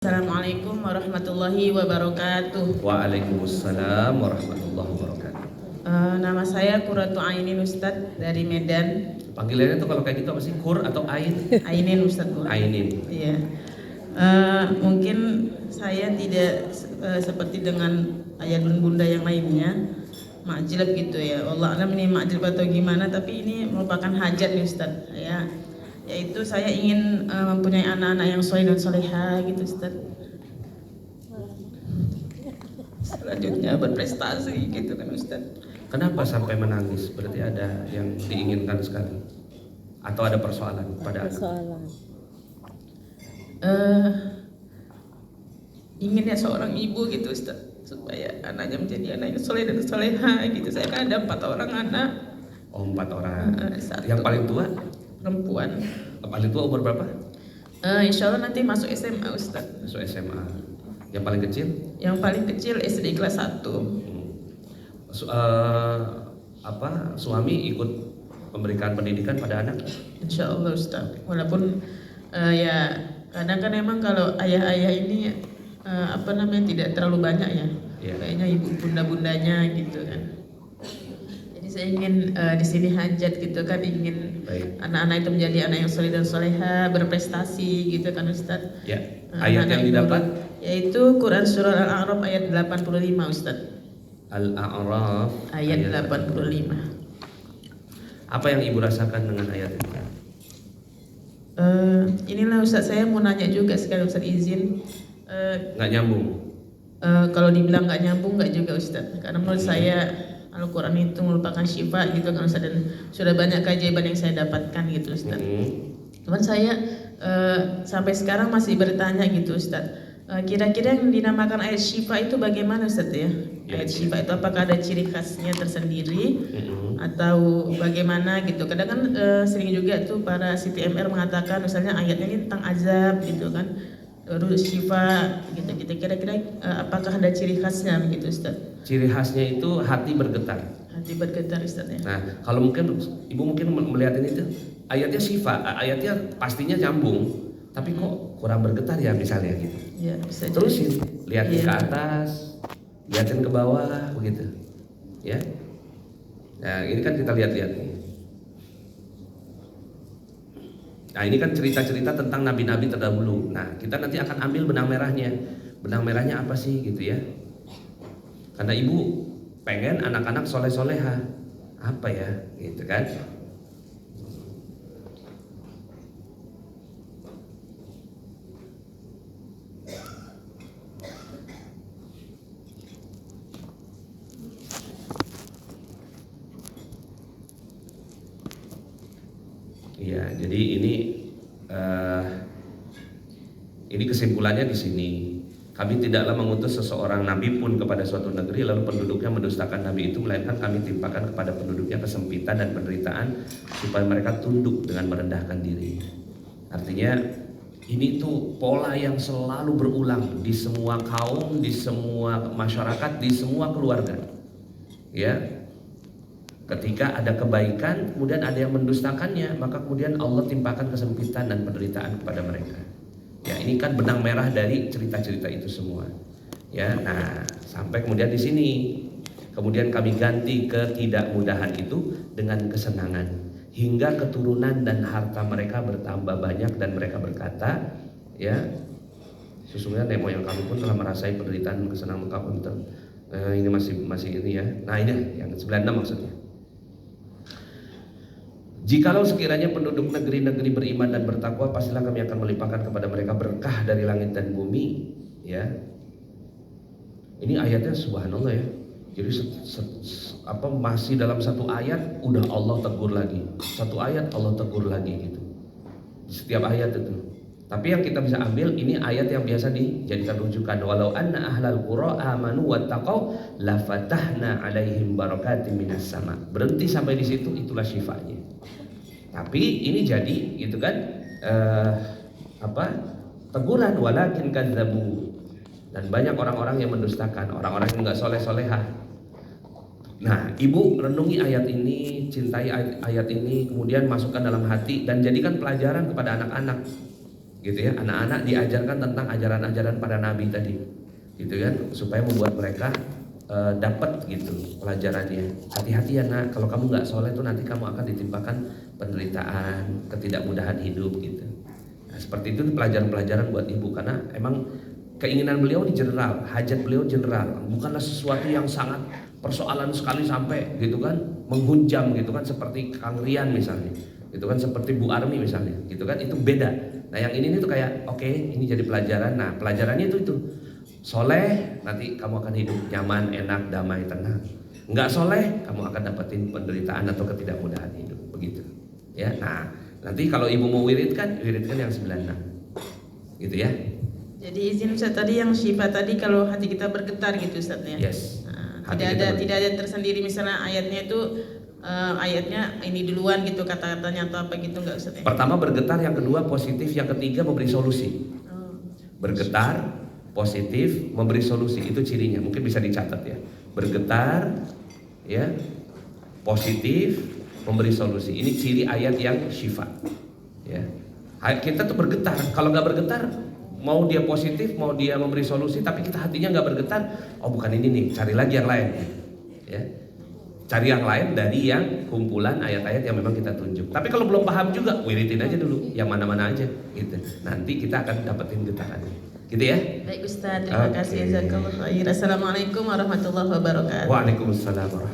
Assalamualaikum warahmatullahi wabarakatuh. Waalaikumsalam warahmatullahi wabarakatuh. Nama saya Qurratu Ainin Ustadz dari Medan. Panggilannya tuh kalau kayak gitu apa sih? Kur atau Ain? Ainin Ustadz. Ainin. Iya. Mungkin saya tidak seperti dengan ayah dan bunda yang lainnya makjilab gitu ya. Allah alam ini makjilab atau gimana, tapi ini merupakan hajat nih Ustadz. Yaitu saya ingin mempunyai anak-anak yang soleh dan soleha gitu Ustadz. Selanjutnya berprestasi gitu kan Ustadz. Kenapa sampai menangis? Berarti ada yang diinginkan sekali atau ada persoalan pada anak? Inginnya seorang ibu gitu Ustadz, supaya anaknya menjadi anak yang soleh dan soleha gitu. Saya kan ada 4 orang anak. Oh, 4 orang. Satu Yang paling tua? Perempuan. Paling tua umur berapa? Insya Allah nanti masuk SMA Ustadz. Masuk SMA. Yang paling kecil? Yang paling kecil SD kelas 1. Suami ikut memberikan pendidikan pada anak? Insya Allah Ustadz. Walaupun ya kadang kan emang kalau ayah-ayah ini tidak terlalu banyak ya. Kayaknya ibu bunda-bundanya gitu kan. Jadi saya ingin di sini hajat gitu kan, ingin anak-anak itu menjadi anak yang soleh dan soleha, berprestasi gitu kan Ustadz. Ya. Ayat yang didapat yaitu Quran surah Al-A'raf ayat 85 Ustadz. Al-A'raf ayat 85. Apa yang ibu rasakan dengan ayat itu? Inilah Ustadz, saya mau nanya juga sekali Ustadz, izin. Nggak nyambung? Kalau dibilang nggak nyambung nggak juga Ustadz, karena menurut saya Al-Quran itu merupakan syifa gitu kan Ustadz, dan sudah banyak keajaiban yang saya dapatkan gitu Ustadz. Cuman saya sampai sekarang masih bertanya gitu Ustadz, kira-kira yang dinamakan ayat syifa itu bagaimana Ustadz ya? Ayat syifa itu apakah ada ciri khasnya tersendiri atau bagaimana gitu? Kadang kan sering juga tuh para CTMR mengatakan misalnya ayatnya ini tentang azab gitu kan, terus syifa gitu. Kira-kira apakah ada ciri khasnya begitu Ustaz? Ciri khasnya itu hati bergetar. Hati bergetar Ustaz ya. Nah, kalau mungkin ibu melihat ini tuh ayatnya syifa, ayatnya pastinya nyambung, tapi kok kurang bergetar ya misalnya gitu. Ya, bisa terusin, lihatin ke atas, lihatin ke bawah begitu. Ya. Nah, ini kan kita lihat-lihat nih. Nah, ini kan cerita-cerita tentang nabi-nabi terdahulu. Nah, kita nanti akan ambil benang merahnya. Benang merahnya apa sih gitu ya? Karena ibu pengen anak-anak soleh-soleha. Apa ya gitu kan? Iya, jadi ini kesimpulannya di sini. Kami tidaklah mengutus seseorang nabi pun kepada suatu negeri lalu penduduknya mendustakan nabi itu, melainkan kami timpakan kepada penduduknya kesempitan dan penderitaan supaya mereka tunduk dengan merendahkan diri. Artinya ini tuh pola yang selalu berulang di semua kaum, di semua masyarakat, di semua keluarga. Ya. Ketika ada kebaikan, kemudian ada yang mendustakannya, maka kemudian Allah timpakan kesempitan dan penderitaan kepada mereka. Ya, ini kan benang merah dari cerita-cerita itu semua. Ya, nah sampai kemudian di sini, kemudian kami ganti ketidakmudahan itu dengan kesenangan, hingga keturunan dan harta mereka bertambah banyak dan mereka berkata, ya, sesungguhnya nenek moyang kami pun telah merasai penderitaan dan kesenangan kami. Ini masih ini ya. Nah ini yang 96 maksudnya. Jikalau sekiranya penduduk negeri-negeri beriman dan bertakwa, pastilah kami akan melimpahkan kepada mereka berkah dari langit dan bumi. Ya, ini ayatnya subhanallah ya. Jadi masih dalam satu ayat udah Allah tegur lagi, satu ayat Allah tegur lagi gitu. Setiap ayat itu. Tapi yang kita bisa ambil ini ayat yang biasa dijadikan rujukan. Walau anna ahlal qura amanu wattaqau lafatahna alaihim barakatim minas sama. Berhenti sampai di situ, itulah syifanya. Tapi ini jadi gitu kan teguran, walakin kadzabu, dan banyak orang-orang yang mendustakan, orang-orang yang enggak soleh-solehah. Nah, ibu renungi ayat ini, cintai ayat ini, kemudian masukkan dalam hati dan jadikan pelajaran kepada anak-anak. gitu ya. Anak-anak diajarkan tentang ajaran-ajaran para nabi tadi, gitu kan, supaya membuat mereka dapat gitu pelajarannya. Hati-hati ya nak, kalau kamu nggak soleh tuh nanti kamu akan ditimpakan penderitaan, ketidakmudahan hidup gitu. Nah, seperti itu pelajaran-pelajaran buat ibu, karena emang keinginan beliau ini general, hajat beliau general, bukanlah sesuatu yang sangat persoalan sekali sampai gitu kan menghunjam gitu kan, seperti Kang Rian misalnya, gitu kan, seperti Bu Armi misalnya, gitu kan, itu beda. Nah yang ini tuh kayak oke, ini jadi pelajaran. Nah pelajarannya itu soleh, nanti kamu akan hidup nyaman, enak, damai, tenang. Enggak soleh, kamu akan dapetin penderitaan atau ketidakmudahan hidup, begitu ya. Nah nanti kalau ibu mau wiridkan yang 96 gitu ya. Jadi izin Ustaz, tadi yang syifa tadi kalau hati kita bergetar gitu Ustaz ya. Yes. Nah, tidak ada tersendiri misalnya ayatnya itu ayatnya ini duluan gitu kata-katanya atau apa gitu enggak Ustaz ya? Pertama bergetar, yang kedua positif, yang ketiga memberi solusi. Bergetar, positif, memberi solusi, itu cirinya. Mungkin bisa dicatat ya. Bergetar, ya, positif, memberi solusi. Ini ciri ayat yang syifa. Ya. Kita tuh bergetar. Kalau nggak bergetar, mau dia positif, mau dia memberi solusi, tapi kita hatinya nggak bergetar, oh bukan ini nih, cari lagi yang lain. Ya. Cari yang lain dari yang kumpulan ayat-ayat yang memang kita tunjuk. Tapi kalau belum paham juga, wiridin aja dulu, yang mana-mana aja, gitu. Nanti kita akan dapetin getarannya, gitu ya. Baik Ustaz, terima kasih. Jazakallahu khair. Assalamualaikum warahmatullahi wabarakatuh. Waalaikumsalam warahmatullahi wabarakatuh.